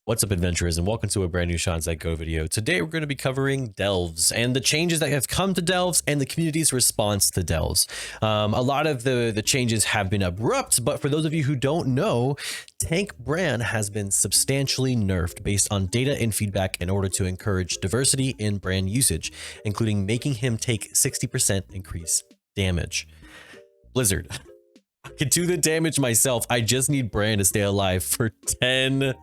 What's up, adventurers, and welcome to a brand new ShawnSetGO video. Today we're going to be covering delves and the changes that have come to delves and the community's response to delves. A lot of the changes have been abrupt, but for those of you who don't know, Tank Brann has been substantially nerfed based on data and feedback in order to encourage diversity in Brann usage, including making him take 60% increased damage. Blizzard, I can do the damage myself. I just need Brann to stay alive for 10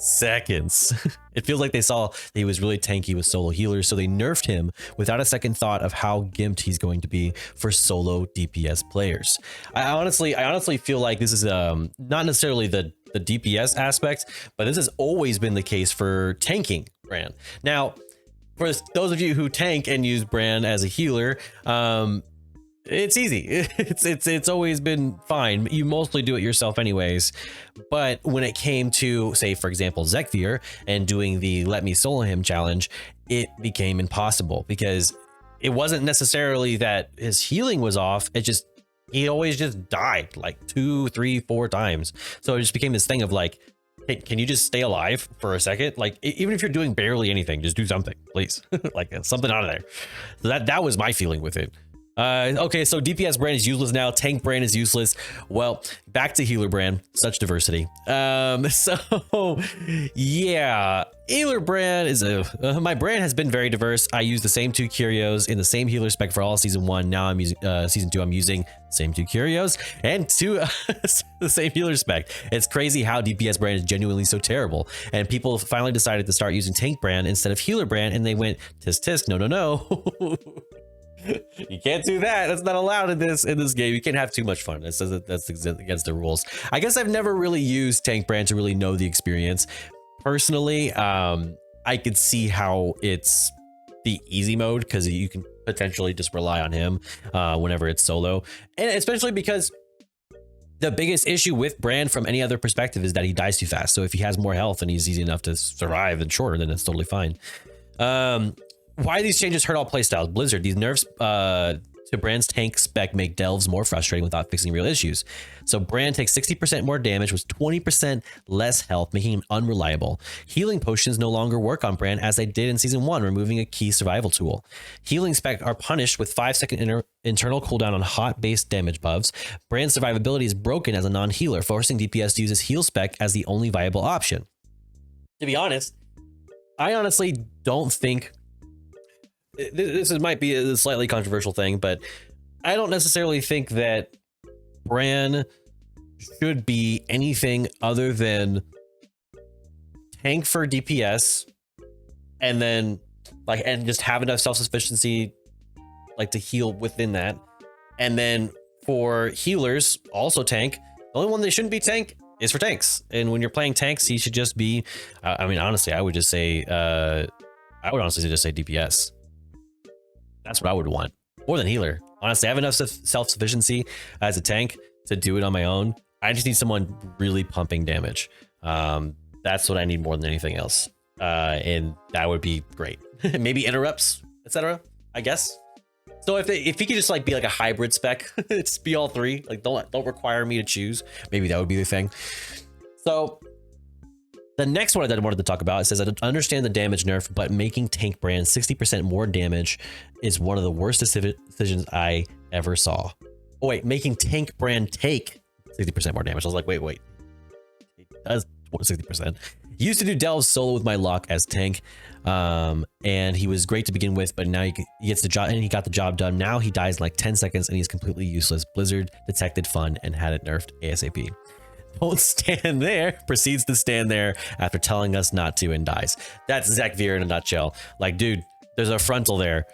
seconds. It feels like they saw that he was really tanky with solo healers, so they nerfed him without a second thought of how gimped he's going to be for solo DPS players. I honestly feel like this is not necessarily the DPS aspect, but this has always been the case for tanking Brann. Now, for those of you who tank and use Brann as a healer, it's easy. It's always been fine. You mostly do it yourself anyways. But when it came to, say, for example, Zekvir and doing the let me solo him challenge, it became impossible because it wasn't necessarily that his healing was off. He always just died like 2, 3, 4 times. So it just became this thing of like, hey, can you just stay alive for a second? Like, even if you're doing barely anything, just do something, please. Like something out of there. So that was my feeling with it. Okay, so DPS Brann is useless now. Tank Brann is useless. Well, back to healer Brann. Such diversity. So yeah, healer Brann is my Brann has been very diverse. I use the same 2 curios in the same healer spec for all season 1. Now I'm using season 2. I'm using same 2 curios and the same healer spec. It's crazy how DPS Brann is genuinely so terrible. And people finally decided to start using Tank Brann instead of healer Brann, and they went tisk tisk. No. You can't do that. That's not allowed in this game. You can't have too much fun. That's against the rules. I guess I've never really used Tank Brann to really know the experience. Personally, I could see how it's the easy mode because you can potentially just rely on him whenever it's solo, and especially because the biggest issue with Brann from any other perspective is that he dies too fast. So if he has more health and he's easy enough to survive and shorter, then it's totally fine. Why these changes hurt all playstyles? Blizzard, these nerfs to Brann's tank spec make delves more frustrating without fixing real issues. So Brann takes 60% more damage with 20% less health, making him unreliable. Healing potions no longer work on Brann as they did in season 1, removing a key survival tool. Healing spec are punished with 5-second internal cooldown on hot-based damage buffs. Brann's survivability is broken as a non-healer, forcing DPS to use his heal spec as the only viable option. To be honest, I honestly don't think might be a slightly controversial thing, but I don't necessarily think that Brann should be anything other than tank for DPS and then and just have enough self-sufficiency to heal within that. And then for healers, also tank. The only one they shouldn't be tank is for tanks. And when you're playing tanks, he should just be, I mean, honestly, I would just say, honestly just say DPS. That's what I would want more than healer. Honestly, I have enough self-sufficiency as a tank to do it on my own. I just need someone really pumping damage. That's what I need more than anything else. And that would be great. Maybe interrupts, etc. I guess. So if he could just be like a hybrid spec, just be all 3. Don't require me to choose. Maybe that would be the thing. So the next one that I wanted to talk about, it says, I understand the damage nerf, but making Tank Brann 60% more damage is one of the worst decisions I ever saw. Oh wait, making Tank Brann take 60% more damage. I was like, wait. He does 60%. Used to do delves solo with my lock as tank, and he was great to begin with, but now he gets the job, and he got the job done. Now he dies in like 10 seconds, and he's completely useless. Blizzard detected fun and had it nerfed ASAP. Don't stand there, proceeds to stand there after telling us not to and dies. That's Zekvir in a nutshell. Dude, there's a frontal there.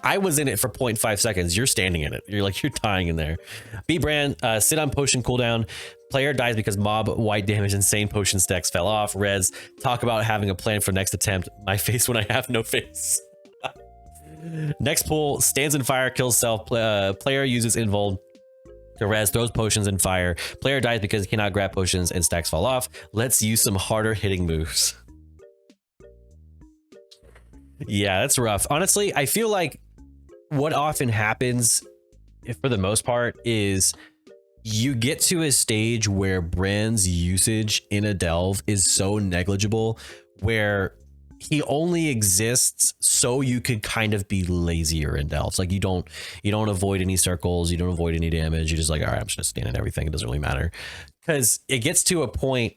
I was in it for 0.5 seconds. You're standing in it. You're dying in there. B Brann, sit on potion cooldown. Player dies because mob white damage insane potion stacks fell off. Reds, talk about having a plan for next attempt. My face when I have no face. Next pull, stands in fire, kills self. Player uses invuln. The res throws potions in fire. Player dies because he cannot grab potions and stacks fall off. Let's use some harder hitting moves. Yeah, that's rough. Honestly, I feel like what often happens, for the most part, is you get to a stage where Brann's usage in a delve is so negligible, where he only exists so you could kind of be lazier in delves. Like you don't avoid any circles, you don't avoid any damage. You're just like, all right, I'm just gonna stand in everything. It doesn't really matter, because it gets to a point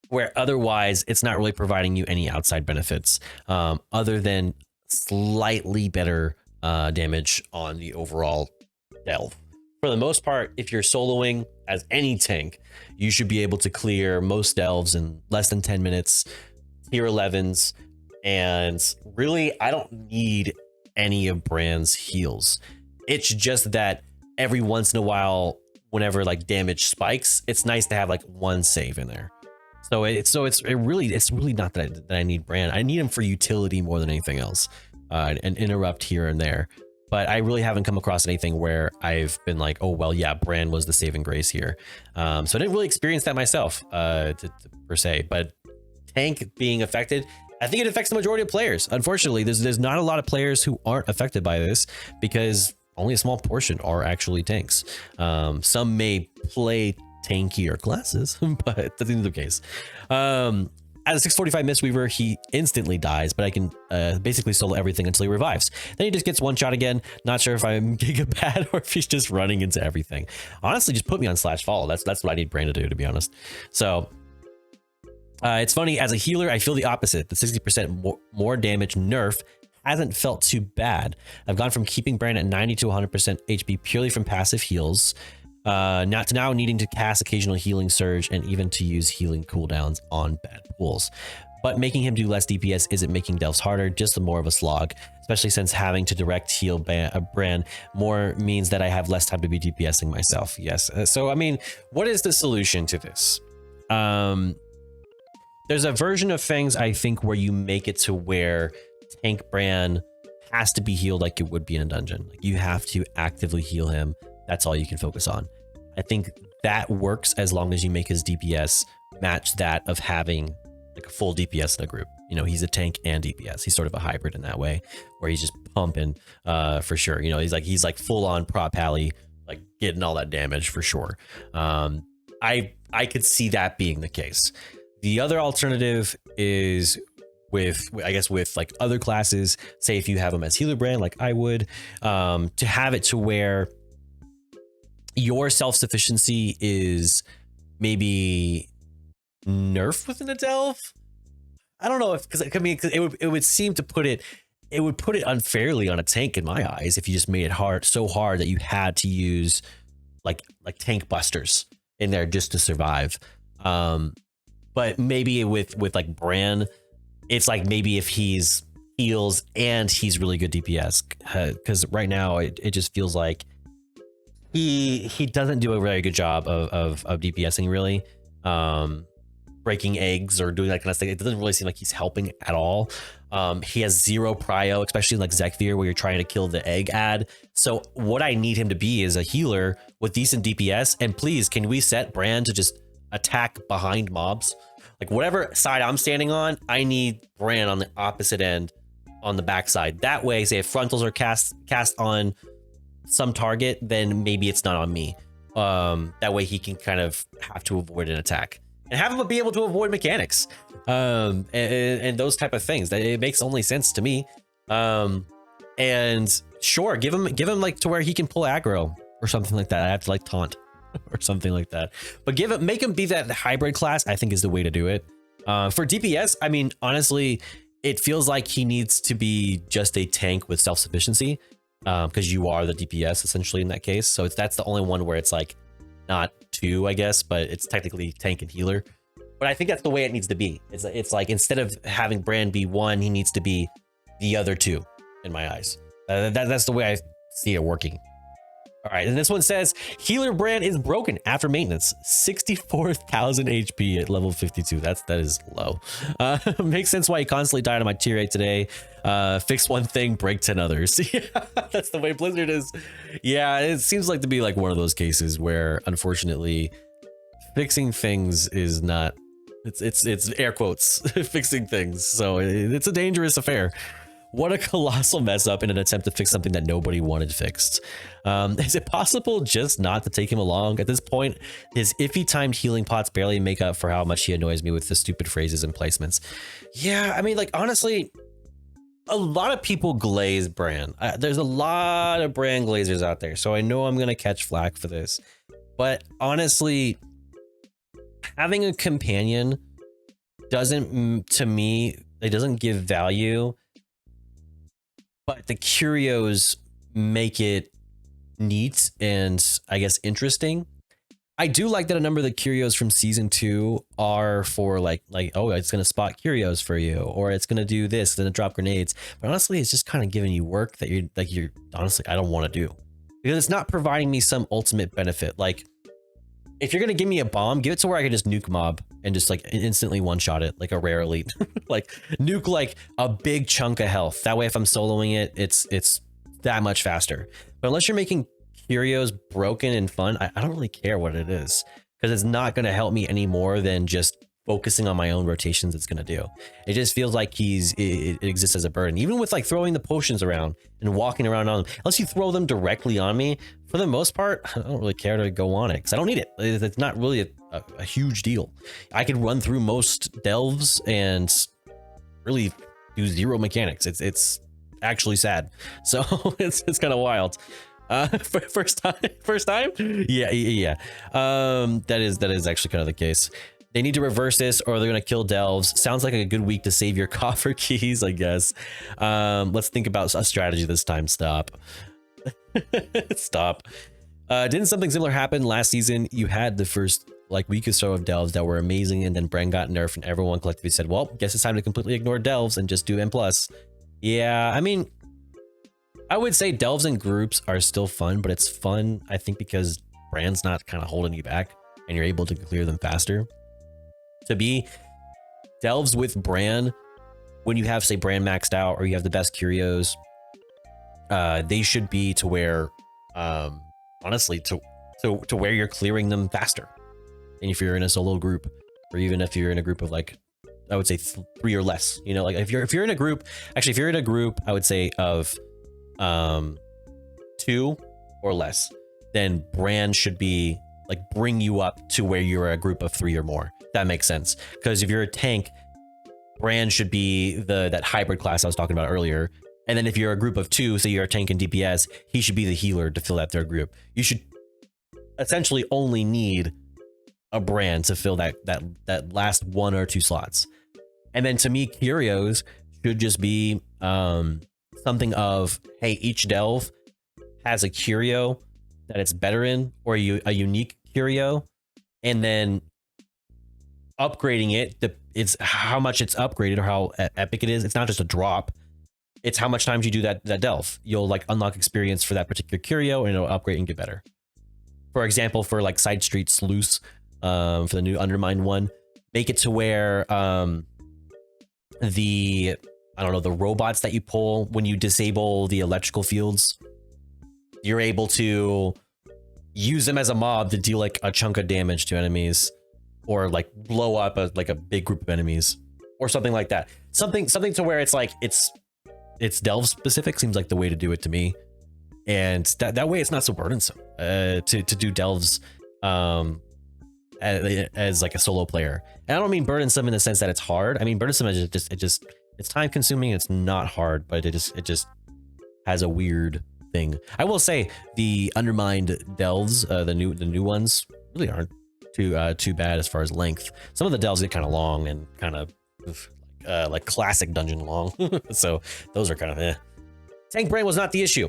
where otherwise it's not really providing you any outside benefits, other than slightly better damage on the overall delve. For the most part, if you're soloing as any tank, you should be able to clear most delves in less than 10 minutes, tier 11s, and really, I don't need any of Brann's heals. It's just that every once in a while, whenever like damage spikes, it's nice to have like one save in there. So it's really not that I need Brann. I need him for utility more than anything else, and interrupt here and there. But I really haven't come across anything where I've been like, oh, well, yeah, Brann was the saving grace here. So I didn't really experience that myself, per se. But tank being affected, I think it affects the majority of players. Unfortunately, there's not a lot of players who aren't affected by this, because only a small portion are actually tanks. Some may play tankier classes, but that's the case. At a 645 Mistweaver, he instantly dies, but I can basically solo everything until he revives. Then he just gets one shot again. Not sure if I'm giga bad or if he's just running into everything. Honestly, just put me on /follow. That's what I need Brann to do, to be honest. So it's funny, as a healer, I feel the opposite. The 60% more damage nerf hasn't felt too bad. I've gone from keeping Brann at 90 to 100% HP purely from passive heals, not to now needing to cast occasional healing surge and even to use healing cooldowns on bad pools. But making him do less DPS isn't making delves harder, just more of a slog, especially since having to direct heal Brann more means that I have less time to be DPSing myself. Yes. So, I mean, what is the solution to this? There's a version of things, I think, where you make it to where tank Brann has to be healed like it would be in a dungeon. Like, you have to actively heal him. That's all you can focus on. I think that works as long as you make his DPS match that of having like a full DPS in a group. You know, he's a tank and DPS. He's sort of a hybrid in that way, where he's just pumping for sure. You know, he's like full on prop pally, like getting all that damage for sure. I could see that being the case. The other alternative is with, I guess, with like other classes, say if you have them as healer Brann, like I would, to have it to where your self-sufficiency is maybe nerfed within a delve. I don't know if, because I mean, it would seem to put it would put it unfairly on a tank in my eyes if you just made it so hard that you had to use like tank busters in there just to survive. But maybe with like Brann, it's like maybe if he's heals and he's really good DPS, because right now it just feels like he doesn't do a very good job of DPSing really. Breaking eggs or doing that kind of thing, it doesn't really seem like he's helping at all. He has zero prio, especially in like Zekvir, where you're trying to kill the egg ad. So what I need him to be is a healer with decent DPS. And please, can we set Brann to just attack behind mobs? Like whatever side I'm standing on, I need Brann on the opposite end on the backside. That way, say if frontals are cast on some target, then maybe it's not on me. That way he can kind of have to avoid an attack and have him be able to avoid mechanics, and those type of things. That it makes only sense to me. And sure, give him like to where he can pull aggro or something like that. I have to like taunt or something like that. But make him be that hybrid class, I think is the way to do it. For DPS, I mean, honestly, it feels like he needs to be just a tank with self-sufficiency, because you are the DPS essentially in that case. So that's the only one where it's like not two, I guess, but it's technically tank and healer. But I think that's the way it needs to be. It's like instead of having Brann be one, he needs to be the other two in my eyes. That's the way I see it working. All right, and this one says, healer Brann is broken after maintenance. 64,000 HP at level 52. That is low. Makes sense why he constantly died on my tier 8 today. Fix one thing, break 10 others. Yeah, that's the way Blizzard is. Yeah, it seems like to be like one of those cases where, unfortunately, fixing things is not. It's air quotes fixing things. So it's a dangerous affair. What a colossal mess up in an attempt to fix something that nobody wanted fixed. Is it possible just not to take him along? At this point, his iffy timed healing pots barely make up for how much he annoys me with the stupid phrases and placements. Yeah, I mean, like, honestly, a lot of people glaze Brann. There's a lot of Brann glazers out there, so I know I'm going to catch flack for this. But honestly, having a companion doesn't, to me, it doesn't give value, but the curios make it neat and I guess interesting. I do like that a number of the curios from season 2 are for like, oh, it's going to spot curios for you, or it's going to do this, then drop grenades. But honestly, it's just kind of giving you work that you're honestly, I don't want to do, because it's not providing me some ultimate benefit. Like, if you're going to give me a bomb, give it to where I can just nuke mob and just like instantly one-shot it like a rare elite. Like nuke like a big chunk of health. That way, if I'm soloing it, it's that much faster. But unless you're making curios broken and fun, I don't really care what it is, because it's not going to help me any more than just focusing on my own rotations. It's going to do. It just feels like it exists as a burden. Even with like throwing the potions around and walking around on them, unless you throw them directly on me, for the most part, I don't really care to go on it because I don't need it. It's not really a huge deal. I could run through most delves and really do zero mechanics. It's actually sad. So it's kind of wild. First time. Yeah. That is actually kind of the case. They need to reverse this or they're going to kill delves. Sounds like a good week to save your coffer keys, I guess. Let's think about a strategy this time. Stop. Stop. Didn't something similar happen last season? You had the first like week or so of delves that were amazing, and then Brann got nerfed and everyone collectively said, well, guess it's time to completely ignore delves and just do M+. Yeah, I mean, I would say delves in groups are still fun, but it's fun, I think, because Brann's not kind of holding you back and you're able to clear them faster. To be delves with Brann, when you have, say, Brann maxed out or you have the best curios, they should be to where, honestly, to where you're clearing them faster. And if you're in a solo group, or even if you're in a group of like, I would say 3 or less, you know, like if you're in a group, actually, if you're in a group, I would say of 2 or less, then Brann should be like bring you up to where you're a group of 3 or more. That makes sense, because if you're a tank, Brann should be that hybrid class I was talking about earlier. And then if you're a group of 2, say you're a tank and DPS, he should be the healer to fill that third group. You should essentially only need a Brann to fill that last 1 or 2 slots. And then to me, curios should just be something of, hey, each delve has a curio that it's better in, or a unique curio, and then upgrading it, it's how much it's upgraded or how epic it is. It's not just a drop, it's how much times you do that delve. You'll like unlock experience for that particular curio and it'll upgrade and get better. For example, for like side street sluice, for the new Undermine one, make it to where the robots that you pull when you disable the electrical fields, you're able to use them as a mob to deal like a chunk of damage to enemies, or like blow up a big group of enemies, or something like that. Something to where it's like it's delve specific seems like the way to do it to me, and that way it's not so burdensome to do delves as like a solo player. And I don't mean burdensome in the sense that it's hard. I mean burdensome is just it's time consuming. It's not hard, but it just has a weird thing. I will say the undermined delves, the new ones, really aren't too bad as far as length. Some of the delves get kind of long and kind of like classic dungeon long. So those are kind of Tank Brann was not the issue.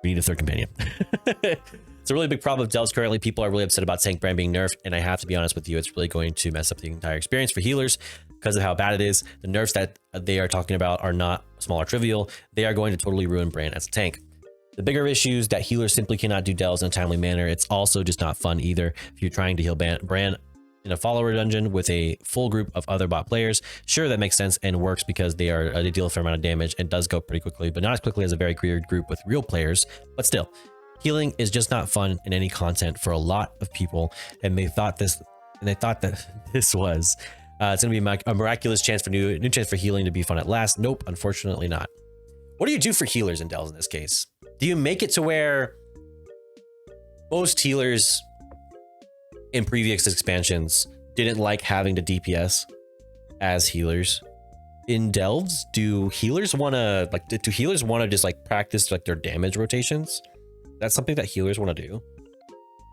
We need a third companion. It's a really big problem with delves currently. People are really upset about Tank Brann being nerfed, and I have to be honest with you, it's really going to mess up the entire experience for healers because of how bad it is. The nerfs that they are talking about are not small or trivial. They are going to totally ruin Brann as a tank. The bigger issues that healers simply cannot do delves in a timely manner. It's also just not fun either. If you're trying to heal Brann in a follower dungeon with a full group of other bot players, sure, that makes sense and works because they deal a fair amount of damage and does go pretty quickly, but not as quickly as a very cleared group with real players. But still, healing is just not fun in any content for a lot of people, and they thought that this was. It's gonna be a miraculous chance for new chance for healing to be fun at last. Nope, unfortunately not. What do you do for healers in Delves in this case? Do you make it to where most healers in previous expansions didn't like having to DPS as healers? In Delves, do healers want to just like practice like their damage rotations? That's something that healers want to do.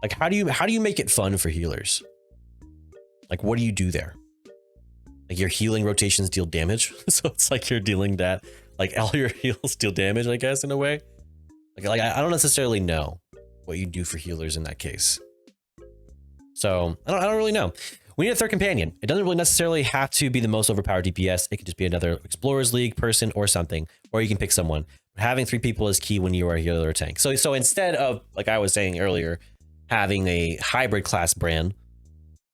Like, how do you make it fun for healers? Like, what do you do there? Like, your healing rotations deal damage, so it's like you're dealing that, like all your heals deal damage, I guess, in a way. Like I don't necessarily know what you do for healers in that case. So I don't really know. We need a third companion. It doesn't really necessarily have to be the most overpowered DPS. It could just be another Explorers League person or something, or you can pick someone. But having 3 people is key when you are a healer or tank. So instead of, like I was saying earlier, having a hybrid class Brann,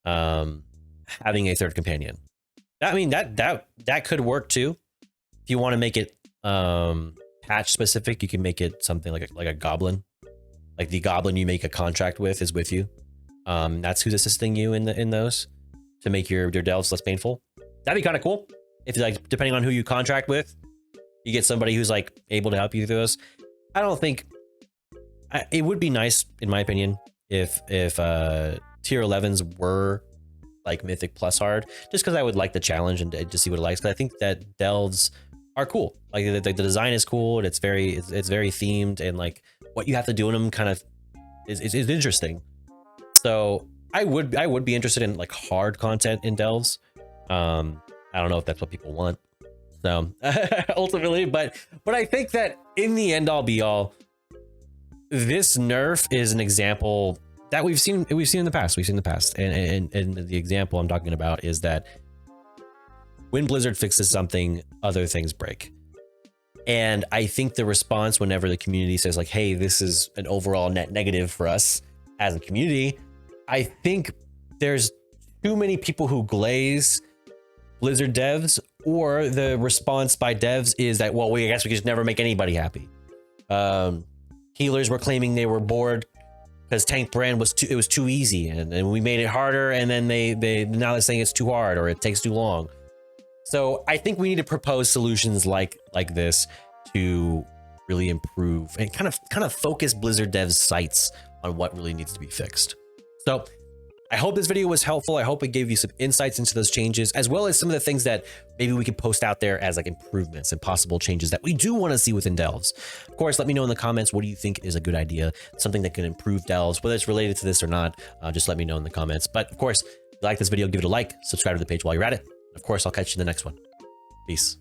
having a third companion. I mean, that could work too. If you want to make it patch specific, you can make it something like a goblin. Like the goblin you make a contract with is with you. That's who's assisting you in those to make your delves less painful. That'd be kind of cool. If like, depending on who you contract with, you get somebody who's like able to help you through those. I don't think it would be nice, in my opinion, if tier 11s were like mythic plus hard, just because I would like the challenge and to see what it likes. Because I think that delves are cool. Like the design is cool and it's very themed, and like what you have to do in them kind of is interesting. So I would be interested in like hard content in delves. I don't know if that's what people want. So ultimately, but I think that in the end all be all, this nerf is an example that we've seen in the past. And the example I'm talking about is that when Blizzard fixes something, other things break. And I think the response whenever the community says like, hey, this is an overall net negative for us as a community, I think there's too many people who glaze Blizzard devs, or the response by devs is that, well, I guess we just never make anybody happy. Healers were claiming they were bored because Tank Brann was too easy, and we made it harder, and then now they're saying it's too hard or it takes too long. So I think we need to propose solutions like this to really improve and kind of focus Blizzard devs' sights on what really needs to be fixed. So I hope this video was helpful. I hope it gave you some insights into those changes, as well as some of the things that maybe we could post out there as like improvements and possible changes that we do want to see within delves. Of course, let me know in the comments, what do you think is a good idea, something that can improve delves, whether it's related to this or not. Just let me know in the comments. But of course, if you like this video, give it a like, subscribe to the page while you're at it. Of course, I'll catch you in the next one. Peace.